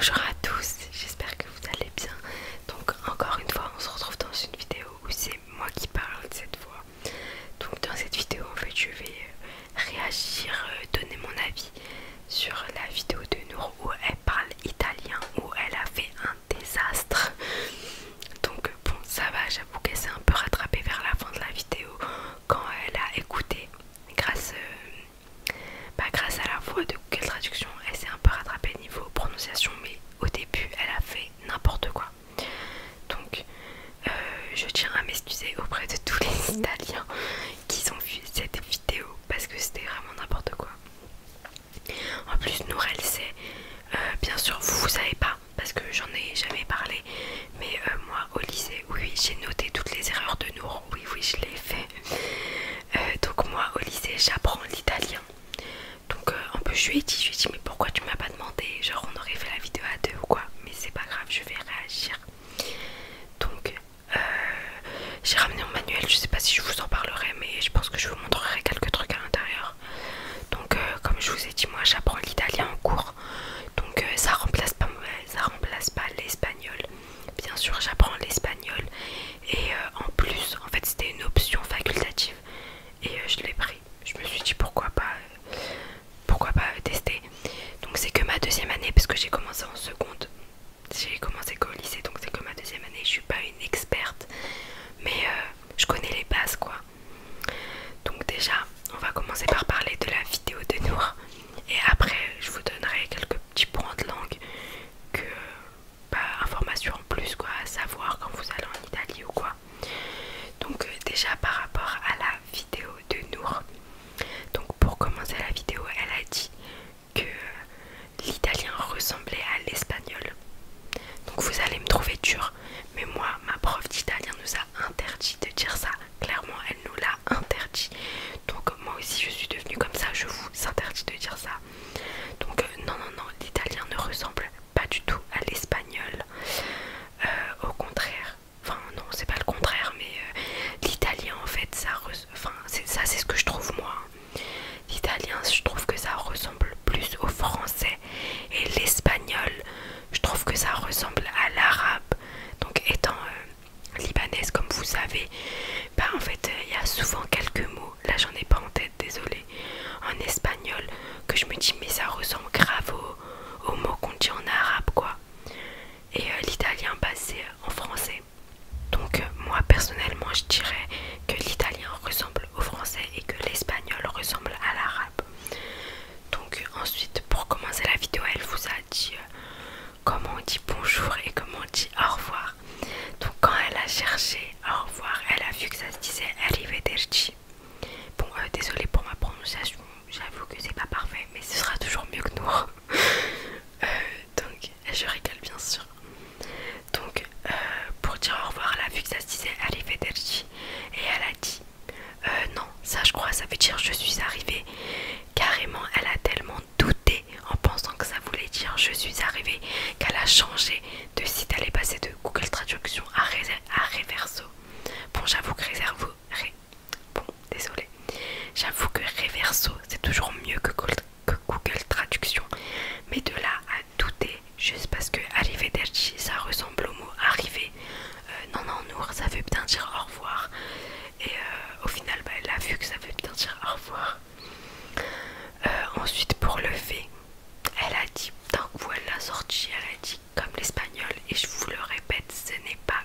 Bonjour à tous, j'espère que vous allez bien. Donc encore une fois on se retrouve dans une vidéo où c'est moi qui parle cette fois. Donc dans cette vidéo en fait je vais réagir, donner mon avis sur la vidéo de Nour où elle parle italien, où elle a fait un désastre. Donc bon ça va, j'avoue qu'elle s'est un peu rattrapée vers la fin de la vidéo quand elle a écouté grâce à la voix de Google Traduction. Elle s'est un peu rattrapée niveau prononciation, mais au début elle a fait n'importe quoi. Donc je tiens à m'excuser auprès de tous les Italiens qui ont vu cette vidéo parce que c'était vraiment n'importe quoi. En plus Nour elle sait, bien sûr vous savez pas parce que j'en ai jamais parlé, mais moi au lycée, oui j'ai noté toutes les erreurs de Nour, oui je l'ai fait. Donc moi au lycée j'apprends l'italien. Donc en plus je lui ai dit mais pourquoi tu m'as pas demandé, genre on aurait fait la vidéo à deux ou quoi, mais c'est pas grave, je vais réagir. Donc j'ai ramené mon manuel, je sais pas si je vous en parlerai mais je pense que je vous montrerai quelques trucs à l'intérieur. Donc comme je vous ai dit, moi j'apprends l'italien en cours, donc ça remplace pas l'espagnol. Bien sûr j'apprends l'espagnol et en plus en fait c'était une option facultative et je l'ai pris. Je me suis dit pourquoi pas tester. Donc c'est que ma deuxième année parce que j'ai commencé en seconde. J'ai commencé qu'au lycée, donc c'est que ma deuxième année. Je suis pas une experte, mais je connais les bases quoi. Donc déjà, on va commencer par parler de la vidéo de Nour. Et après, je vous donnerai quelques petits points de langue que informations en plus quoi, à savoir quand vous allez en Italie ou quoi. Donc déjà par rapport à la vidéo de Nour. Donc pour commencer la vidéo, elle a dit que l'italien ressemblait à l'espagnol. Donc vous allez me trouver dur, mais moi, ma prof d'italien nous a interdit de dire ça. Clairement, elle nous l'a interdit. Donc moi aussi, je suis devenue comme ça, je vous interdis de dire ça. Donc non, l'italien ne ressemble pas du tout à l'espagnol. Au contraire, enfin non, c'est pas le contraire, mais l'italien en fait, ça c'est ce que je trouve moi. L'italien, je trouve que ça ressemble plus au français et l'espagnol, je trouve que ça ressemble à l'arabe. Donc étant libanaise comme vous savez, en fait il y a souvent quelques mots, là j'en ai pas en tête, désolée, en espagnol que je me dis mais ça ressemble grave aux mots qu'on dit en arabe quoi. Et l'italien c'est en français. Donc moi personnellement je dirais que l'italien ressemble au français et que l'espagnol ressemble à l'arabe. Donc ensuite pour commencer la vidéo elle vous a dit comment on dit bonjour et comment on dit au revoir. Donc quand elle a cherché au revoir, elle a vu que ça se disait arrivederci. Bon désolée pour ma prononciation, j'avoue que c'est pas parfait mais ce sera toujours mieux que nous. Donc je rigole bien sûr. Donc pour dire au revoir elle a vu que ça se disait arrivederci et elle a dit non ça je crois ça veut dire je suis arrivée. Carrément elle a tellement douté en pensant que ça voulait dire je suis arrivée qu'elle a changé de site, elle est passée de Google Traduction à Reverso. Bon j'avoue que j'avoue que Reverso c'est toujours mieux que Google Traduction, mais de là à douter juste parce que arrivederci ça ressemble au mot arriver, non Nour ça veut bien dire au revoir et au final elle a vu que ça veut bien dire au revoir. Ensuite pour le V, elle a dit d'un coup elle l'a sorti, elle a dit comme l'espagnol et je vous le répète ce n'est pas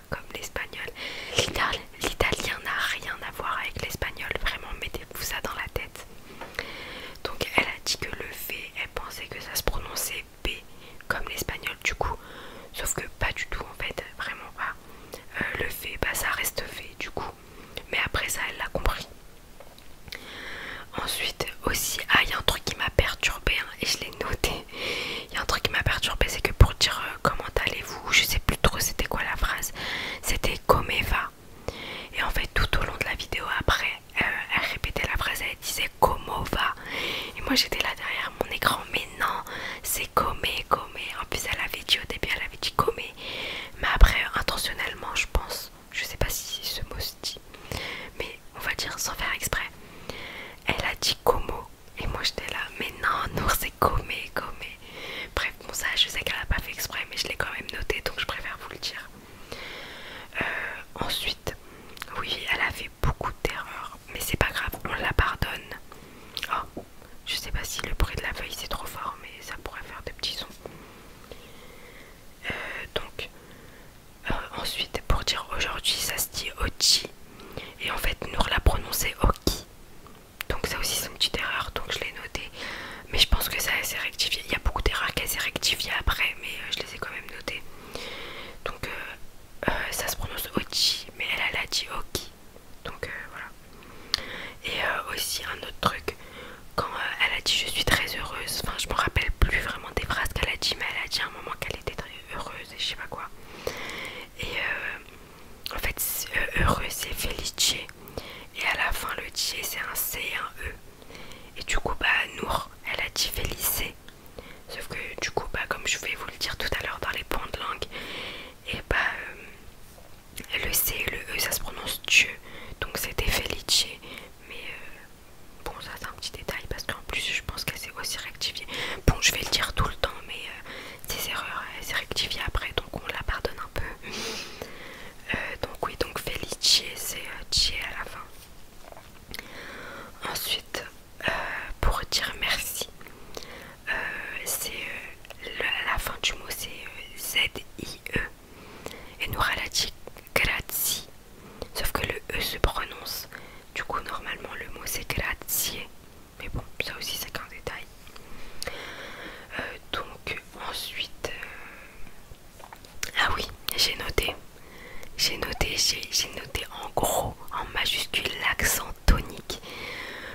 et j'ai noté en gros, en majuscule, l'accent tonique.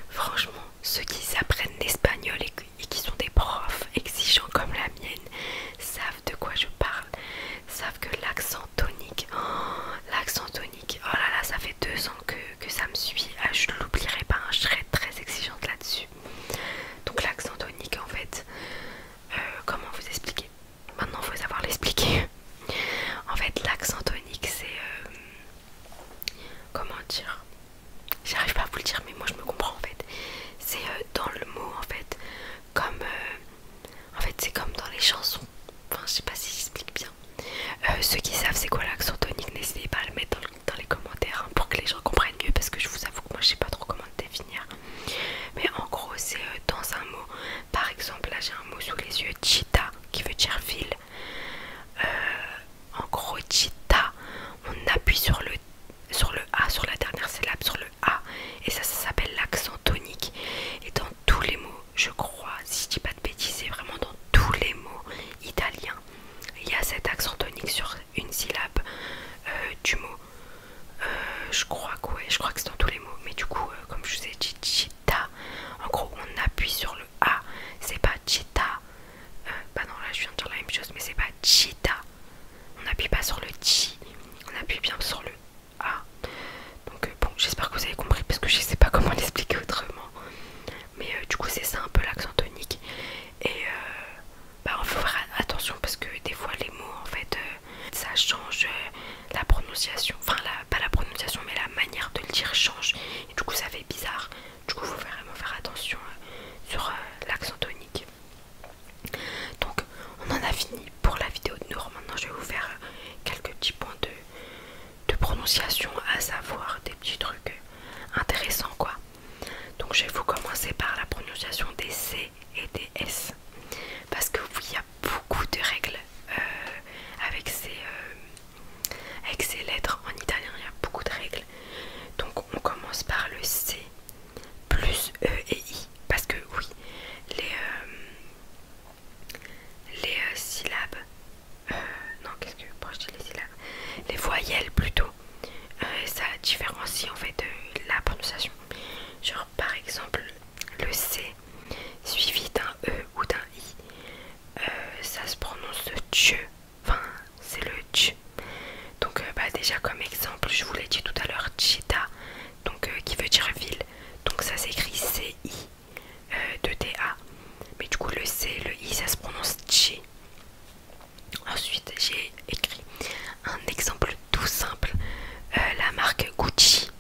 Franchement, ceux qui apprennent l'espagnol et qui sont des profs exigeants comme la mienne savent de quoi je parle, savent que l'accent tonique, oh là là, ça fait 2 ans que ça me suit, ah, je ne l'oublierai pas, hein, je serai très exigeante là-dessus. Donc l'accent tonique, en fait, comment vous expliquer? Maintenant, il faut savoir l'expliquer. En fait, l'accent tonique, c'est... comment dire? J'arrive pas à vous le dire, mais moi je me comprends en fait. C'est dans le mot en fait, comme... en fait, c'est comme dans les chansons. Enfin, je sais pas si j'explique bien. Ceux qui savent c'est quoi l'accent tonique, n'hésitez pas à le mettre dans les commentaires, hein, pour que les gens comprennent mieux, parce que je vous avoue que moi je sais pas trop comment le définir. Mais en gros, c'est dans un mot. Par exemple, là j'ai un mot sous les yeux, chita, qui veut dire ville. En gros, chita, on appuie sur le A, sur la dernière syllabe, sur le A, et ça s'appelle l'accent tonique. Et dans tous les mots, je crois, si je dis pas de bêtises, c'est vraiment dans tous les mots italiens, il y a cet accent tonique sur une syllabe du mot. Je crois que ouais, je crois que c'est dans tous les mots, mais du coup, comme je vous ai dit, chita, en gros, on appuie sur le A, c'est pas chita. Bah non, là je viens de dire la même chose, mais c'est pas chita. On n'appuie pas sur le chi, on appuie bien sur le A. Donc bon, j'espère que vous avez compris, parce que je sais pas comment l'expliquer autrement. Mais du coup c'est ça un peu l'accent tonique. Et bah il faut faire attention, parce que des fois les mots en fait ça change la prononciation. Enfin pas la prononciation, mais la manière de le dire change. Et du coup ça fait bizarre. Du coup il faut vraiment faire attention sur l'accent tonique. Donc on en a fini pour la vidéo de Nour. Maintenant je vais vous faire quelques petits points de prononciation à savoir, des petits trucs intéressants quoi. Donc je vais vous commencer par la prononciation des C et des S, parce que oui, il y a beaucoup de règles avec ces lettres en italien, il y a beaucoup de règles. Donc on commence par le C plus E et I, parce que oui, les syllabes, non, qu'est-ce que, pourquoi je dis les syllabes, les voyelles plutôt, ça différencie en fait la prononciation. Genre par exemple le C suivi d'un E ou d'un I, ça se prononce tch, enfin c'est le tch. Donc bah, déjà comme exemple, je vous l'ai dit tout à l'heure, chita, donc qui veut dire ville, donc ça s'écrit C-I, 2-T-A, mais du coup le C et le I ça se prononce chi. Ensuite j'ai écrit un exemple tout simple, la marque Gucci,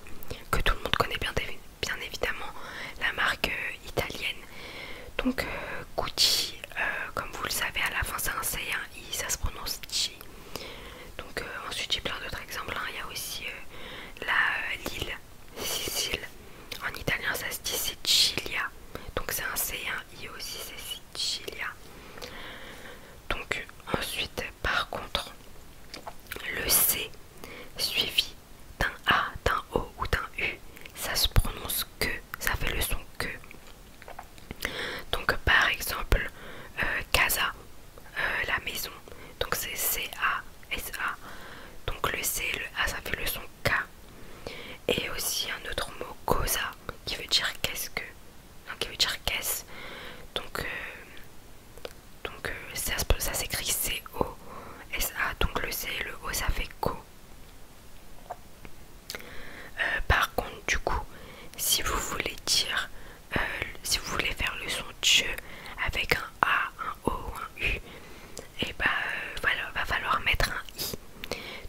que tout le monde connaît bien évidemment, la marque italienne. Donc Gucci, comme vous le savez, à la fin c'est un C et un I, ça se prononce chi. Donc ensuite j'ai plein d'autres exemples, hein. Il y a aussi l'île Sicile, en italien ça se dit Sicilia, donc c'est un C et un I aussi, c'est Sicilia. Donc ensuite par contre le C suivi d'un A, d'un O ou d'un U, ça se prononce que, ça fait le son que. Donc par exemple casa, la maison, donc c'est C-A-S-A, donc le C et le A ça fait le son K. Et aussi un autre mot, cosa, qui veut dire qu'est-ce que, non, qui veut dire qu'est-ce, donc ça s'écrit C-O-S-A, donc le C et le O ça fait co. Par contre du coup, si vous voulez dire, si vous voulez faire le son tche avec un A, un O ou un U, et bah voilà, va falloir mettre un I.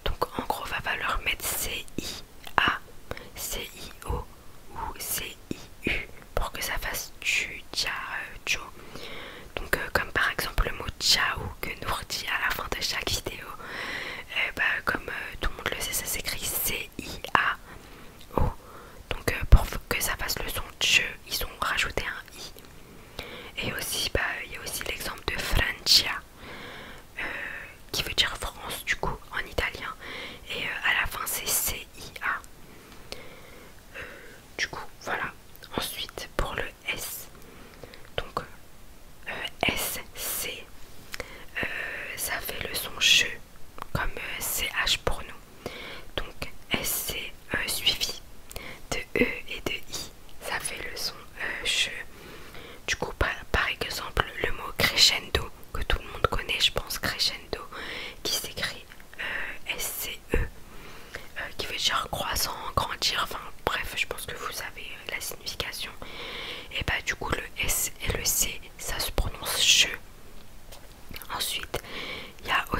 Donc en gros va falloir mettre C-I-A, C-I-O ou C-I-U pour que ça fasse tu, tia, cho. Donc comme par exemple le mot ciao que Nour dit à la fin de chaque vidéo, bah, comme tout le monde le sait, ça s'écrit C-I-A-O. Donc pour que ça fasse le son tche, ils ont rajouté un I. Et aussi bah, il y a aussi l'exemple de Francia, qui veut dire France du coup en italien, et à la fin c'est C-I-A. Du coup voilà. Ensuite pour le S, donc S-C, ça fait le son che, comme CH pour nous. Donc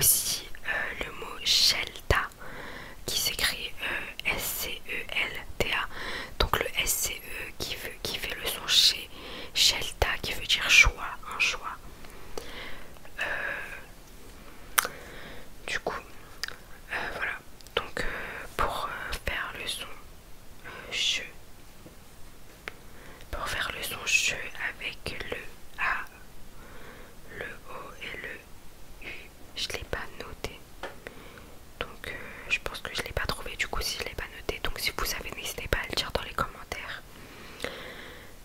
aussi le mot scelta qui s'écrit S-C-E-L-T-A. Donc le S-C-E qui fait le son chez scelta qui veut dire choix, un choix. Du coup, voilà. Donc pour faire le son che, pour faire le son che avec le A, le O et le U, je l'ai pas noté. Donc je pense que je l'ai pas trouvé du coup si je l'ai pas noté. Donc si vous savez, n'hésitez pas à le dire dans les commentaires.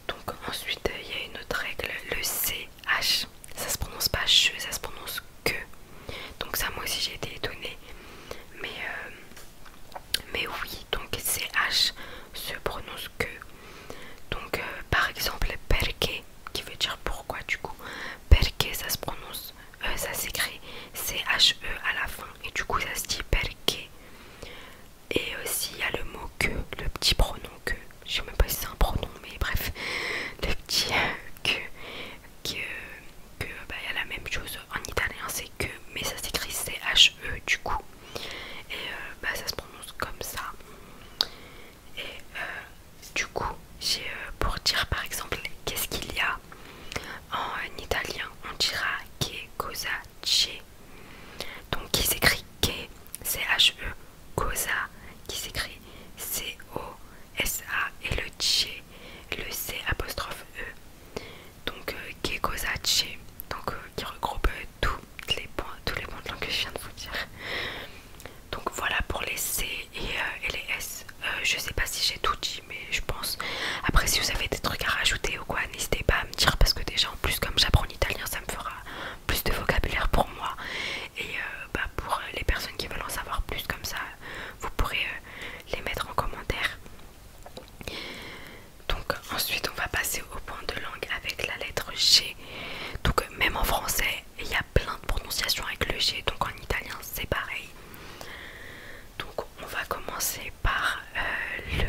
Donc ensuite il y a une autre règle, le CH. Ça se prononce pas che, ça se prononce que. Donc ça moi aussi j'ai été étonnée. Mais oui, donc CH se prononce que. Donc par exemple perché qui veut dire pourquoi du coup. Perché ça se prononce, ça s'écrit CHE à la fin et du coup ça se dit perché. Et aussi il y a le mot que, le petit pronom que. Je sais même pas si c'est un pronom mais bref. Le petit bah, y a la même chose en italien c'est que mais ça s'écrit CHE du coup. Et bah, ça se prononce comme ça. Et du coup j'ai pour dire par exemple qu'est-ce qu'il y a en italien, on dira che cosa c'è. Donc qui s'écrit che, C-H-E, cosa qui s'écrit C-O-S-A et le c'è, le C apostrophe E. Donc che cosa c'è, donc qui regroupe tous les points de langue que je viens de vous dire. Donc voilà pour les C et les S. Je sais pas si j'ai tout dit mais je pense. Après si vous avez des trucs à rajouter ou quoi, n'hésitez pas à me dire parce que déjà en plus comme j'apprends l'italien ça me fera plus de vocabulaire pour moi. Et bah, pour les personnes qui veulent en savoir plus comme ça, vous pourrez les mettre en commentaire. Donc ensuite on va passer au point de langue avec la lettre G. Donc même en français il y a plein de prononciations avec le G, donc en italien c'est pareil. Donc on va commencer par le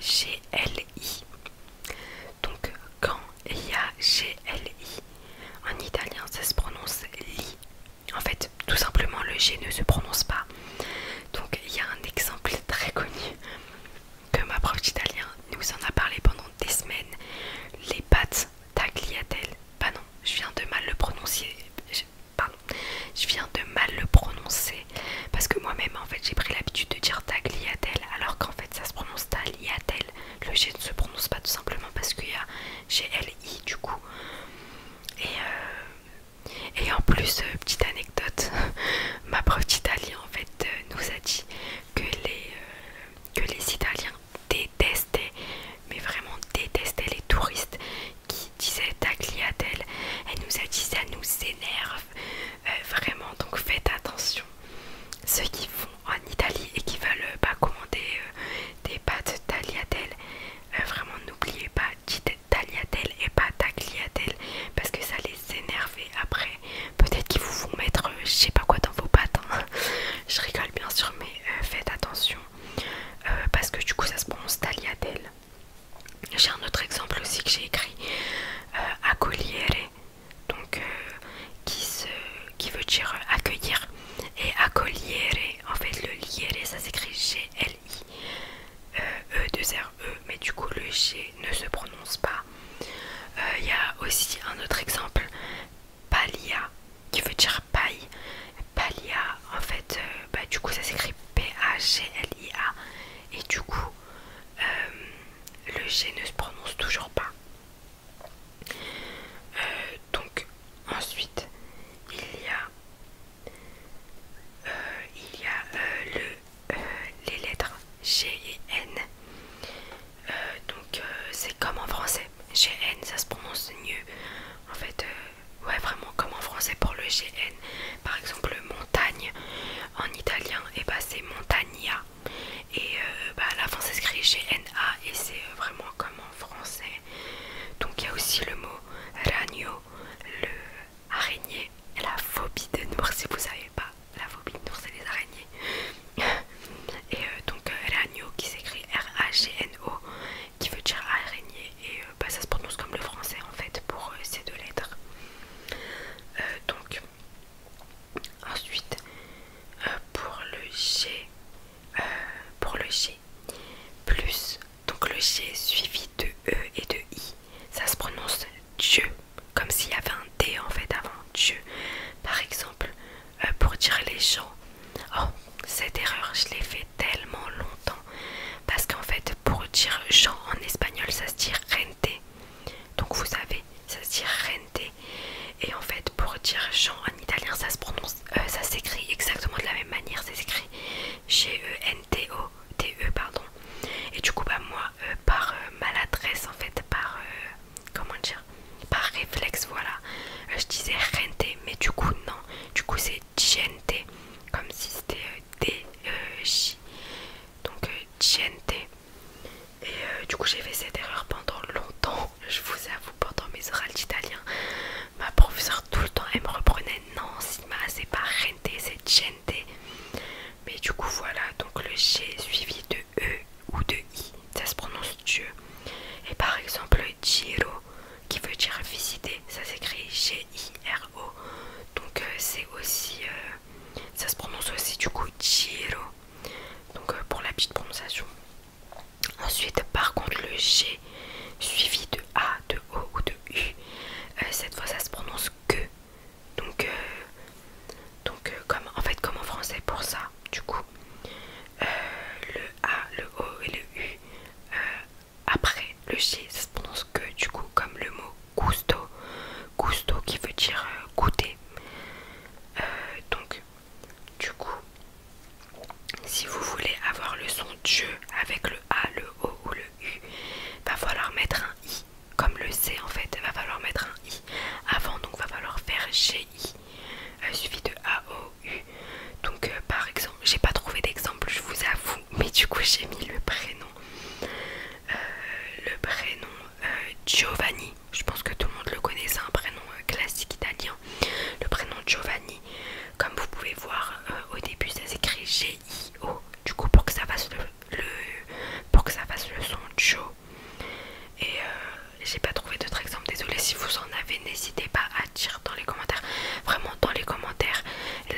GLI. Donc quand il y a GLI en italien ça se prononce li. En fait tout simplement le G ne se prononce pas. Donc il y a un exemple très connu que ma prof d'italien nous en a parlé pendant des semaines. Les pâtes tagliatelle. Bah non, je viens de mal le prononcer. Pardon, je viens de mal le prononcer parce que moi-même en fait j'ai pris l'habitude de dire tagliatelle alors qu'en fait ça se prononce tagliatelle. Le G ne se prononce pas tout simplement parce qu'il y a GLI du coup. Et en plus, petite anecdote, ma prof d'italien en fait nous a dit que les Italiens détestaient, mais vraiment détestaient les touristes qui disaient tagliatelle. Elle nous a dit ça nous énerve vraiment, donc faites attention. Ceux qui vont en Italie et qui veulent pas commander des pâtes tagliatelle, vraiment n'oubliez pas, dites tagliatelle et pas tagliatelle parce que ça les énerve et après peut-être qu'ils vous vont mettre je sais pas quoi dans vos pâtes hein. Je rigole bien sûr mais faites attention parce que du coup ça se prononce tagliatelle. J'ai un autre exemple aussi que j'ai écrit, accogliere, donc qui veut dire accueillir, et accogliere en fait le liere ça s'écrit G-L-I E-2-R-E mais du coup le G ne se prononce pas. Il y a aussi un autre exemple, palia qui veut dire paille. Palia en fait bah, du coup ça s'écrit P-A-G-L-I-A et du coup le G ne se prononce toujours pas. Donc ensuite il y a les lettres G et N. Donc c'est comme en français. GN ça se prononce mieux. En fait, ouais vraiment comme en français pour le GN. Par exemple montagne en italien et gens. Oh, cette erreur, je l'ai fait tellement longtemps. Parce qu'en fait, pour dire gens en espagnol, ça se dit rente. Donc vous savez, ça se dit rente. Et en fait, pour dire gens en italien, ça se prononce, ça s'écrit exactement de la même manière. Ça s'écrit G-E-N-T-O-T-E, pardon. Et du coup, bah moi, par maladresse, en fait, par comment dire, par réflexe, voilà, je disais rente, mais du coup non. Du coup c'est gente, comme si c'était D-J. Donc gente. Et du coup j'ai fait cette erreur pendant longtemps, je vous avoue, pendant mes orales d'italien. Ma professeure tout le temps elle me reprenait, non Sima c'est pas rente, c'est gente. Mais du coup voilà, donc le G suivi de E ou de I, ça se prononce Dieu. Et par exemple Giro, qui veut dire visiter, ça s'écrit G-I-R-O. Donc c'est aussi, ça se prononce aussi du coup Giro. Donc pour la petite prononciation. Ensuite, par contre, le G suivi de A, de O ou de U, cette fois ça se prononce que. Donc, comme en fait, comme en français pour ça, du coup, le A, le O et le U, après le G, ça se prononce que, du coup, comme le mot gusto, gusto qui veut dire goûter. Donc, du coup, si vous voulez avoir le son Dieu avec le A, le O ou le U, va falloir mettre un I, comme le C en fait, va falloir mettre un I avant, donc va falloir faire GI suivi de A, O, U. Donc par exemple, j'ai pas trouvé d'exemple, je vous avoue, mais du coup j'ai mis le prénom. Giovanni, je pense que tout le monde le connaît, c'est un prénom classique italien. Le prénom Giovanni, comme vous pouvez voir au début ça s'écrit G-I-O, du coup pour que ça fasse pour que ça fasse le son Joe. Et j'ai pas trouvé d'autres exemples, désolé si vous en avez, n'hésitez pas à dire dans les commentaires, vraiment dans les commentaires,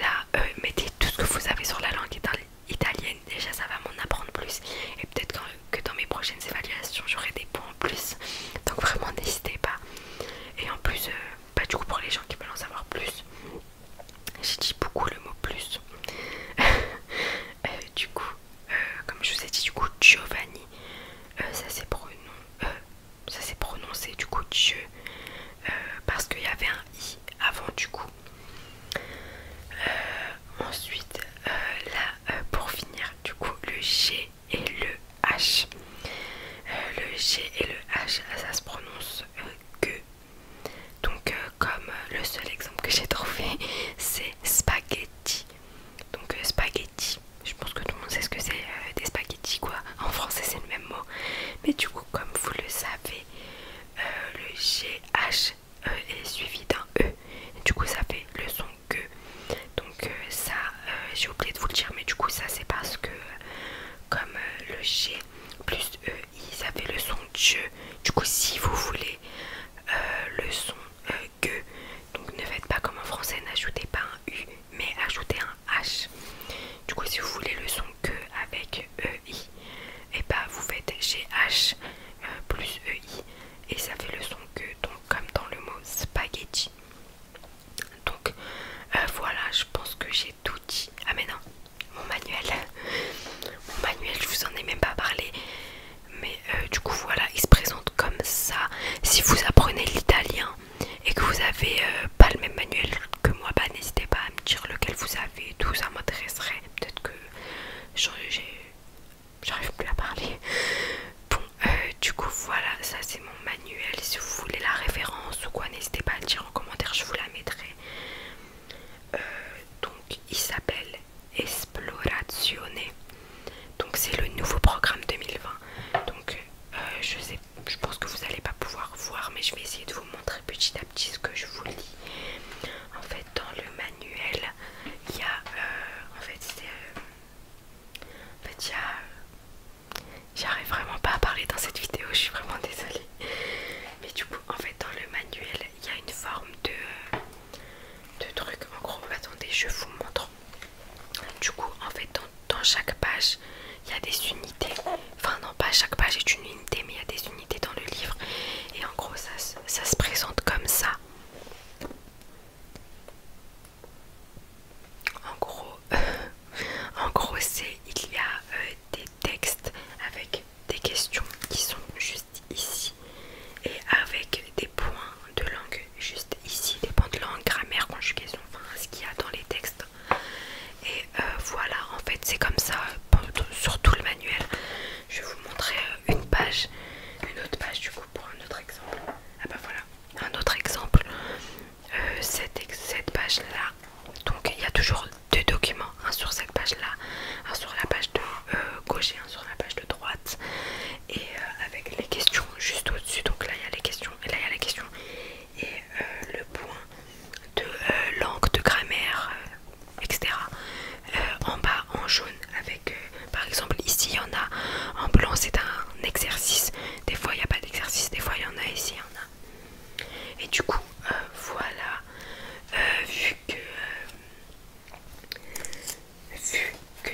là mettez tout ce que vous avez sur la langue italienne, déjà ça va m'en apprendre plus, et peut-être que dans mes prochaines évaluations j'aurai des points en plus, donc vraiment n'hésitez pas. Et en plus, bah, du coup pour les gens qui veulent en savoir plus, j'ai dit beaucoup le mot plus. Du coup, comme je vous ai dit, du coup Giovanni, ça s'est prononcé du coup Dieu, parce qu'il y avait un I avant du coup. Ensuite, là, pour finir, du coup, le G et le H. Le G et le H, ça se prononce que. Donc, comme le seul exemple que j'ai trouvé, c'est spaghetti. Donc, spaghetti, je pense que tout le monde sait ce que c'est des spaghettis, quoi. En français, c'est le même mot. Mais du coup, comme vous le savez, le GH est suivi d'un E. Et du coup, ça fait le son que. Donc, ça, j'ai oublié de vous le dire, mais du coup, ça, c'est parce que, comme le G plus E, I, ça fait le son Dieu. Du coup, si vous voulez le son que, donc ne faites pas comme en français, n'ajoutez pas un U, mais ajoutez un H. Du coup, si vous voulez le son que avec EI, et bah vous faites GH plus EI, et ça fait le son que, donc comme dans le mot spaghetti. Donc voilà, je pense que j'ai tout dit. Ah mais non, mon manuel, je vous en ai même pas parlé. Mais du coup voilà, il se présente comme ça. Si vous apprenez l'italien et que vous avez pas le même manuel que moi, bah n'hésitez pas à me dire lequel vous avez et tout, ça m'intéresserait. Peut-être que j'arrive plus à parler. Bon, du coup voilà, ça c'est mon manuel. Si vous voulez la référence ou quoi, n'hésitez pas à le dire en commentaire, je vous la mettrai. Donc il s'appelle Esplorazione. Donc c'est le nouveau programme 2020. Donc je pense que vous n'allez pas pouvoir voir, mais je vais essayer de vous montrer petit à petit ce que je vous lis. En fait, dans le manuel, il y a j'arrive vraiment pas à parler dans cette vidéo, je suis vraiment désolée. Mais du coup, en fait, dans le manuel, il y a une forme de truc. En gros, attendez, je vous montre. Du coup, en fait, dans chaque page, il y a des unités. Enfin, non, pas chaque page est une unité, mais il y a des unités dans le livre. Et en gros, ça se présente comme ça. En gros, deux documents, un sur cette page là, un sur la page de gauche et un sur la page de droite, et avec les questions juste au dessus. Donc là il y a les questions et là il y a les questions, et le point de langue, de grammaire, etc. En bas en jaune avec par exemple ici il y en a, en blanc c'est un exercice, des fois il n'y a pas d'exercice, des fois il y en a, ici il y en a. Et du coup voilà, vu que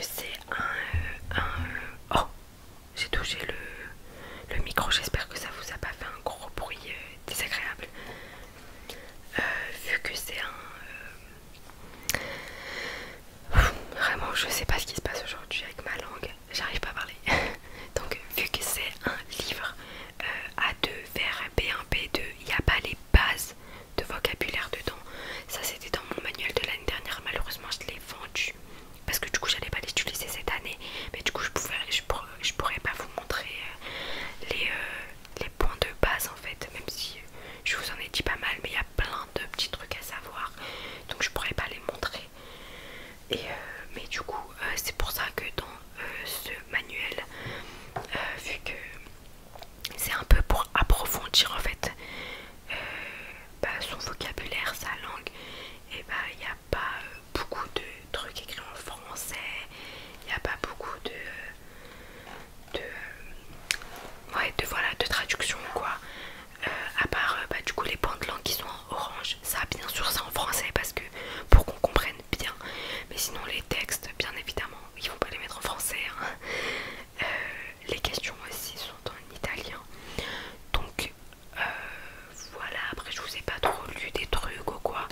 c'est oh, j'ai touché le micro, j'espère que ça vous a pas fait un gros bruit désagréable. Vu que c'est vraiment je sais pas ce qui se passe aujourd'hui avec ma langue, j'arrive pas à parler. Donc vu que c'est un livre A2 vers B1, B2, il n'y a pas les bases de vocabulaire dedans. Ça c'était dans mon manuel de l'année dernière, malheureusement je l'ai vendu parce que du coup j'allais pas l'utiliser cette année, mais du coup je pourrais pas vous montrer les points de base en fait, même si je vous en ai dit pas mal, mais il y a plein de petits trucs à savoir, donc je pourrais pas les montrer. Et mais du coup c'est pour ça que dans ce manuel, vu que c'est un peu pour approfondir en fait son vocabulaire, sa langue, et bah il n'y a pas beaucoup de trucs écrits en français, il n'y a pas beaucoup de traduction quoi, à part du coup les points de langue qui sont en orange. Ça bien sûr c'est en français parce que pour qu'on comprenne bien, mais sinon les textes bien évidemment ils vont pas les mettre en français hein. Les questions aussi sont en italien, donc voilà. Après je vous ai pas trop lu des trucs ou quoi,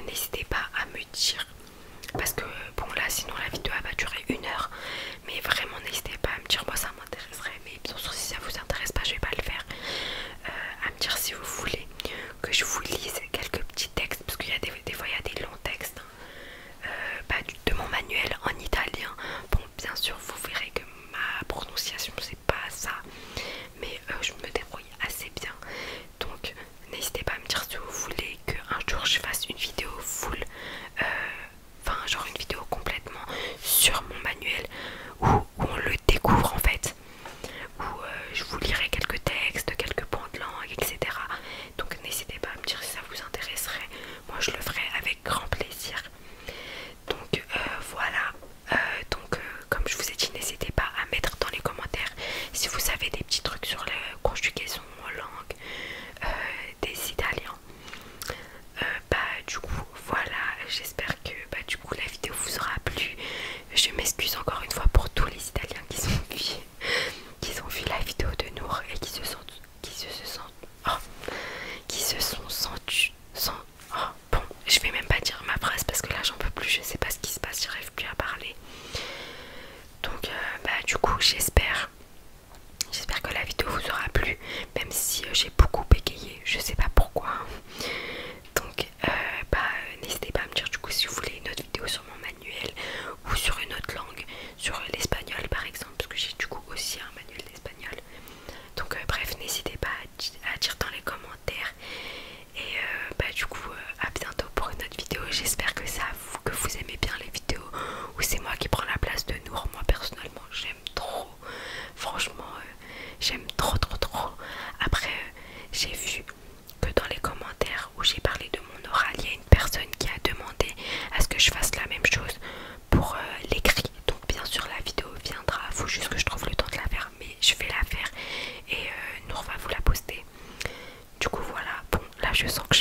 n'hésitez pas à me dire, parce que bon là sinon la vidéo elle va durer 1 heure, mais vraiment n'hésitez pas à me dire, moi ça m'intéresserait, mais bien sûr si ça vous intéresse pas je vais pas le faire, à me dire si vous voulez que je vous lise quelques petits textes, parce qu'il y a des fois il y a des longs textes de mon manuel en italien. Bon bien sûr vous verrez que ma prononciation c'est pas ça, mais je me débrouille assez bien, donc n'hésitez pas à me dire si vous voulez qu'un jour je fasse une vidéo full, enfin genre une vidéo complètement sur mon manuel où on le découvre en fait, où je vous lirai quelques textes, quelques points de langue, etc. Donc n'hésitez pas à me dire si ça vous intéresserait, moi je le ferai avec grand plaisir. Donc voilà, comme je vous ai dit, n'hésitez pas à mettre dans les commentaires si vous savez des petits trucs sur la conjugaison en langue des Italiens. Du coup voilà, j'espère que du coup la vidéo vous aura plu. Je m'excuse encore une fois pour tous les Italiens qui ont vu la vidéo de Nour et qui se sont sentis bon, je vais même pas dire ma phrase parce que là j'en peux plus, je sais pas ce qui se passe, j'arrive plus à parler. Donc du coup j'espère que la vidéo vous aura plu, même si j'ai beaucoup bégayé, je sais pas pourquoi. Donc n'hésitez pas à me dire du coup si vous voulez une autre vidéo sur mon manuel ou sur une autre langue, sur l'espagnol par exemple, parce que j'ai du coup aussi un manuel d'espagnol. Donc bref, n'hésitez pas à dire dans les commentaires, et du coup à bientôt pour une autre vidéo. J'espère que vous aimez bien les vidéos où c'est moi qui prends la place de Nour. Moi personnellement j'aime trop, franchement j'aime trop. Après j'ai vu que dans les commentaires où j'ai parlé de mon oral, il y a une personne qui a demandé à ce que je fasse la même chose pour l'écrit. Donc bien sûr la vidéo viendra, faut juste que je trouve le temps de la faire, mais je vais la faire et Nour va vous la poster. Du coup voilà, bon là je sens que